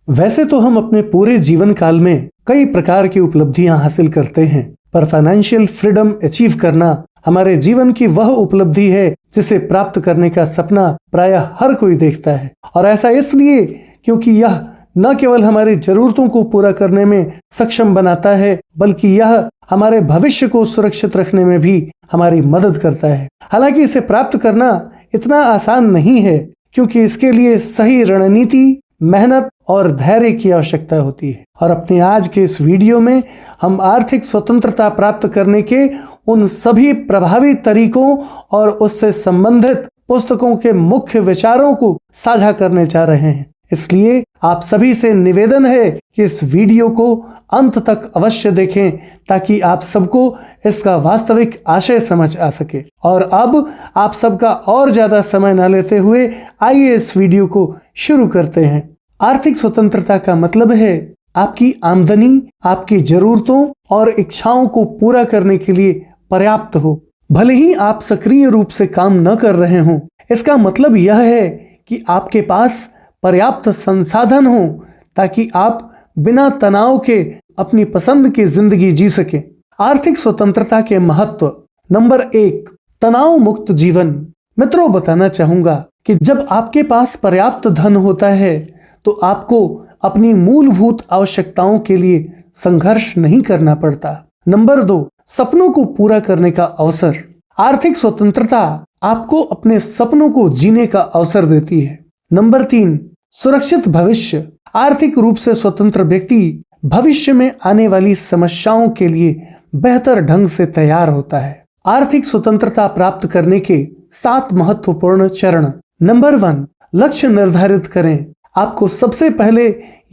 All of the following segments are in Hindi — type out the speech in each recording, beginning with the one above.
वैसे तो हम अपने पूरे जीवन काल में कई प्रकार की उपलब्धियां हासिल करते हैं, पर फाइनेंशियल फ्रीडम अचीव करना हमारे जीवन की वह उपलब्धि है जिसे प्राप्त करने का सपना प्रायः हर कोई देखता है। और ऐसा इसलिए क्योंकि यह न केवल हमारी जरूरतों को पूरा करने में सक्षम बनाता है, बल्कि यह हमारे भविष्य को सुरक्षित रखने में भी हमारी मदद करता है। हालांकि इसे प्राप्त करना इतना आसान नहीं है, क्योंकि इसके लिए सही रणनीति, मेहनत और धैर्य की आवश्यकता होती है। और अपने आज के इस वीडियो में हम आर्थिक स्वतंत्रता प्राप्त करने के उन सभी प्रभावी तरीकों और उससे संबंधित पुस्तकों के मुख्य विचारों को साझा करने जा रहे हैं। इसलिए आप सभी से निवेदन है कि इस वीडियो को अंत तक अवश्य देखें, ताकि आप सबको इसका वास्तविक आशय समझ आ सके। और अब आप सबका और ज्यादा समय न लेते हुए आइए इस वीडियो को शुरू करते हैं। आर्थिक स्वतंत्रता का मतलब है आपकी आमदनी आपकी जरूरतों और इच्छाओं को पूरा करने के लिए पर्याप्त हो। भले ही आप सक्रिय रूप से काम न कर रहे हों, इसका मतलब यह है कि आपके पास पर्याप्त संसाधन हो ताकि आप बिना तनाव के अपनी पसंद की जिंदगी जी सकें। आर्थिक स्वतंत्रता के महत्व। नंबर 1, तनाव मुक्त जीवन। मित्रों, बताना चाहूंगा कि जब आपके पास पर्याप्त धन होता है तो आपको अपनी मूलभूत आवश्यकताओं के लिए संघर्ष नहीं करना पड़ता। नंबर 2, सपनों को पूरा करने का अवसर। आर्थिक स्वतंत्रता आपको अपने सपनों को जीने का अवसर देती है। नंबर 3, सुरक्षित भविष्य। आर्थिक रूप से स्वतंत्र व्यक्ति भविष्य में आने वाली समस्याओं के लिए बेहतर ढंग से तैयार होता है। आर्थिक स्वतंत्रता प्राप्त करने के 7 महत्वपूर्ण चरण। नंबर 1, लक्ष्य निर्धारित करें। आपको सबसे पहले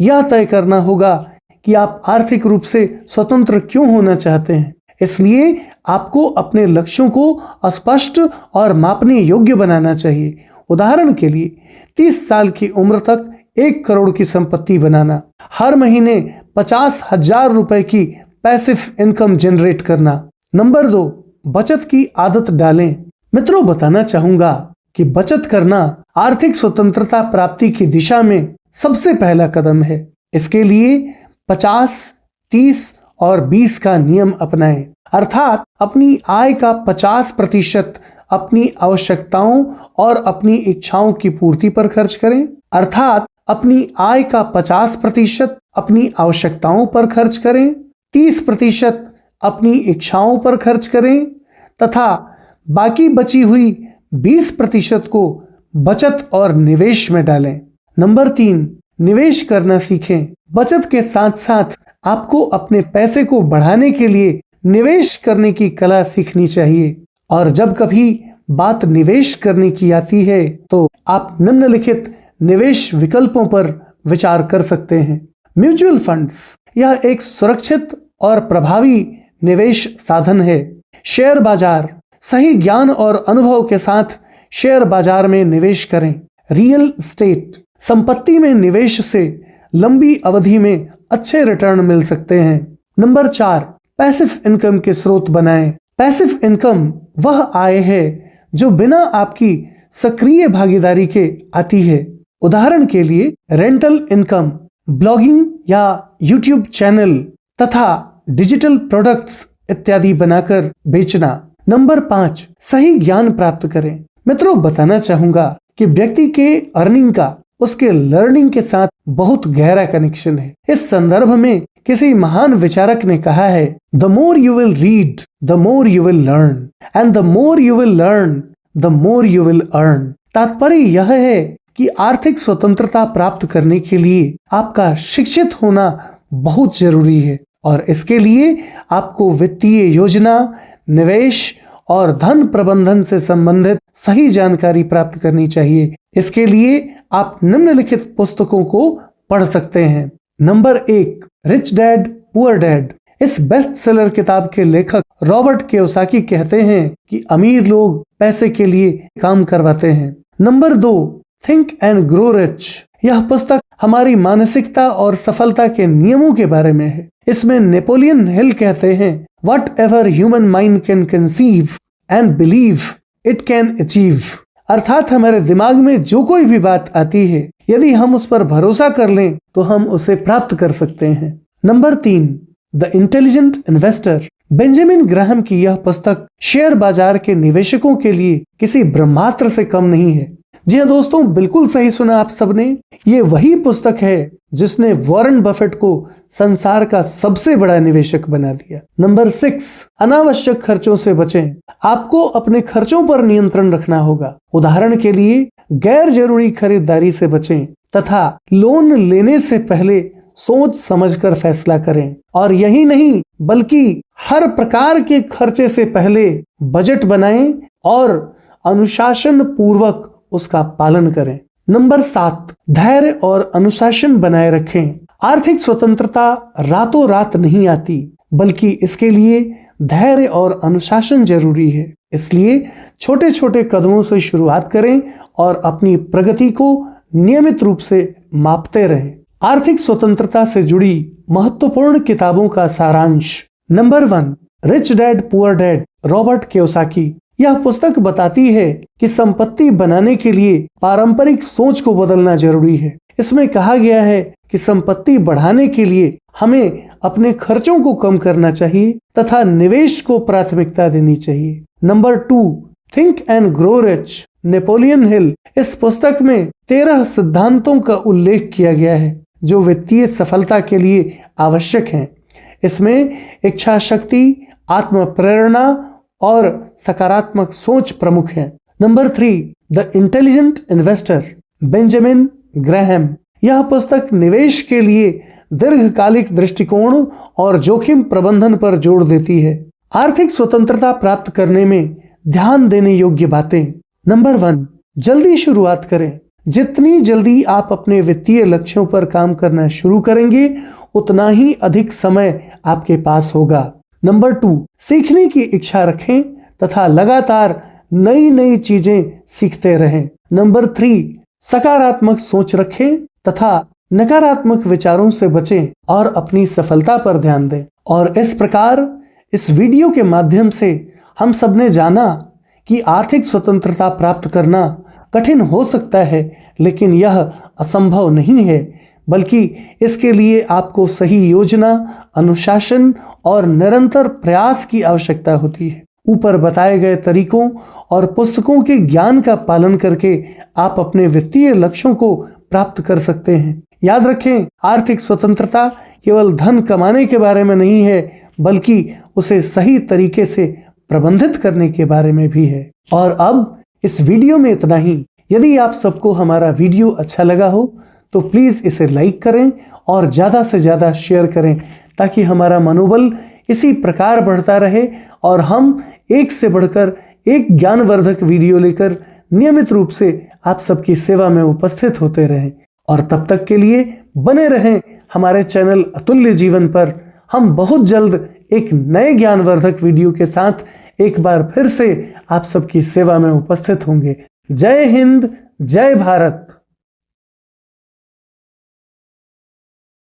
यह तय करना होगा कि आप आर्थिक रूप से स्वतंत्र क्यों होना चाहते हैं। इसलिए आपको अपने लक्ष्यों को स्पष्ट और मापने योग्य बनाना चाहिए। उदाहरण के लिए 30 साल की उम्र तक 1 करोड़ की संपत्ति बनाना, हर महीने 50,000 रुपए की पैसिव इनकम जनरेट करना। नंबर 2, बचत की आदत डालें। मित्रों, बताना चाहूंगा कि बचत करना आर्थिक स्वतंत्रता प्राप्ति की दिशा में सबसे पहला कदम है। इसके लिए 50, 30 और 20 का नियम अपनाएं। अर्थात अपनी आय का 50% अपनी आवश्यकताओं और अपनी इच्छाओं की पूर्ति पर खर्च करें। अर्थात अपनी आय का 50% अपनी आवश्यकताओं पर खर्च करें, 30% अपनी इच्छाओं पर खर्च करें तथा बाकी बची हुई 20% को बचत और निवेश में डालें। नंबर 3, निवेश करना सीखें। बचत के साथ साथ आपको अपने पैसे को बढ़ाने के लिए निवेश करने की कला सीखनी चाहिए। और जब कभी बात निवेश करने की आती है तो आप निम्नलिखित निवेश विकल्पों पर विचार कर सकते हैं। म्यूचुअल फंड्स, यह एक सुरक्षित और प्रभावी निवेश साधन है। शेयर बाजार, सही ज्ञान और अनुभव के साथ शेयर बाजार में निवेश करें। रियल एस्टेट, संपत्ति में निवेश से लंबी अवधि में अच्छे रिटर्न मिल सकते हैं। नंबर 4, पैसिव इनकम के स्रोत बनाएं। पैसिव इनकम वह आय है जो बिना आपकी सक्रिय भागीदारी के आती है। उदाहरण के लिए रेंटल इनकम, ब्लॉगिंग या यूट्यूब चैनल तथा डिजिटल प्रोडक्ट्स इत्यादि बनाकर बेचना। नंबर 5, सही ज्ञान प्राप्त करें। मित्रों, बताना चाहूंगा कि व्यक्ति के अर्निंग का उसके लर्निंग के साथ बहुत गहरा कनेक्शन है। इस संदर्भ में किसी महान विचारक ने कहा है, the more you will read the more you will learn and the more you will learn the more you will earn. तात्पर्य यह है कि आर्थिक स्वतंत्रता प्राप्त करने के लिए आपका शिक्षित होना बहुत जरूरी है और इसके लिए आपको वित्तीय योजना, निवेश और धन प्रबंधन से संबंधित सही जानकारी प्राप्त करनी चाहिए। इसके लिए आप निम्नलिखित पुस्तकों को पढ़ सकते हैं। Number 1, rich dad poor dad. इस बेस्ट सेलर किताब के लेखक रॉबर्ट कियोसाकी कहते हैं कि अमीर लोग पैसे के लिए काम करवाते हैं। Number 2, think and grow rich. यह पुस्तक हमारी मानसिकता और सफलता के नियमों के बारे में है। इसमें नेपोलियन हिल कहते हैं, what ever human mind can conceive and believe it can achieve. अर्थात हमारे दिमाग में जो कोई भी बात आती है, यदि हम उस पर भरोसा कर लें तो हम उसे प्राप्त कर सकते हैं। Number 3, the intelligent investor. Benjamin Graham की यह पुस्तक शेयर बाजार के निवेशकों के लिए किसी ब्रह्मास्त्र से कम नहीं है। जी हाँ दोस्तों, बिल्कुल सही सुना आप सबने। ये वही पुस्तक है जिसने वॉरेन बफेट को संसार का सबसे बड़ा निवेशक बना दिया। नंबर 6, अनावश्यक खर्चों से बचें। आपको अपने खर्चों पर नियंत्रण रखना होगा। उदाहरण के लिए गैर जरूरी खरीदारी से बचें तथा लोन लेने से पहले सोच समझकर फैसला करें। और यही नहीं बल्कि हर प्रकार के खर्चे से पहले बजट बनाएं और अनुशासन पूर्वक उसका पालन करें। नंबर 7, धैर्य और अनुशासन बनाए रखें। आर्थिक स्वतंत्रता रातों रात नहीं आती, बल्कि इसके लिए धैर्य और अनुशासन जरूरी है। इसलिए छोटे छोटे कदमों से शुरुआत करें और अपनी प्रगति को नियमित रूप से मापते रहें। आर्थिक स्वतंत्रता से जुड़ी महत्वपूर्ण किताबों का सारांश। Number 1, rich dad poor dad, Robert Kiyosaki. यह पुस्तक बताती है कि संपत्ति बनाने के लिए पारंपरिक सोच को बदलना जरूरी है। इसमें कहा गया है कि संपत्ति बढ़ाने के लिए हमें अपने खर्चों को कम करना चाहिए तथा निवेश को प्राथमिकता देनी चाहिए। Number 2, think and grow rich, Napoleon Hill. इस पुस्तक में 13 सिद्धांतों का उल्लेख किया गया है जो वित्तीय सफलता के लिए आवश्यक हैं। इसमें इच्छा शक्ति, आत्म प्रेरणा और सकारात्मक सोच प्रमुख है। Number 3, the intelligent investor, Benjamin Graham. यह पुस्तक निवेश के लिए दीर्घकालिक दृष्टिकोण और जोखिम प्रबंधन पर जोर देती है। आर्थिक स्वतंत्रता प्राप्त करने में ध्यान देने योग्य बातें। नंबर 1, जल्दी शुरुआत करें। जितनी जल्दी आप अपने वित्तीय लक्ष्यों पर काम करना शुरू करेंगे, उतना ही अधिक समय आपके पास होगा। नंबर 2, सीखने की इच्छा रखें तथा लगातार नई नई चीजें सीखते रहें। नंबर 3, सकारात्मक सोच रखें तथा नकारात्मक विचारों से बचें और अपनी सफलता पर ध्यान दें। और इस प्रकार इस वीडियो के माध्यम से हम सबने जाना कि आर्थिक स्वतंत्रता प्राप्त करना कठिन हो सकता है, लेकिन यह असंभव नहीं है, बल्कि इसके लिए आपको सही योजना, अनुशासन और निरंतर प्रयास की आवश्यकता होती है। ऊपर बताए गए तरीकों और पुस्तकों के ज्ञान का पालन करके आप अपने वित्तीय लक्ष्यों को प्राप्त कर सकते हैं। याद रखें, आर्थिक स्वतंत्रता केवल धन कमाने के बारे में नहीं है, बल्कि उसे सही तरीके से प्रबंधित करने के बारे में भी है। और अब इस वीडियो में इतना ही। यदि आप सबको हमारा वीडियो अच्छा लगा हो तो प्लीज इसे लाइक करें और ज्यादा से ज्यादा शेयर करें, ताकि हमारा मनोबल इसी प्रकार बढ़ता रहे और हम एक से बढ़कर एक ज्ञानवर्धक वीडियो लेकर नियमित रूप से आप सबकी सेवा में उपस्थित होते रहें। और तब तक के लिए बने रहें हमारे चैनल अतुल्य जीवन पर। हम बहुत जल्द एक नए ज्ञानवर्धक वीडियो के साथ एक बार फिर से आप सबकी सेवा में उपस्थित होंगे। जय हिंद, जय भारत।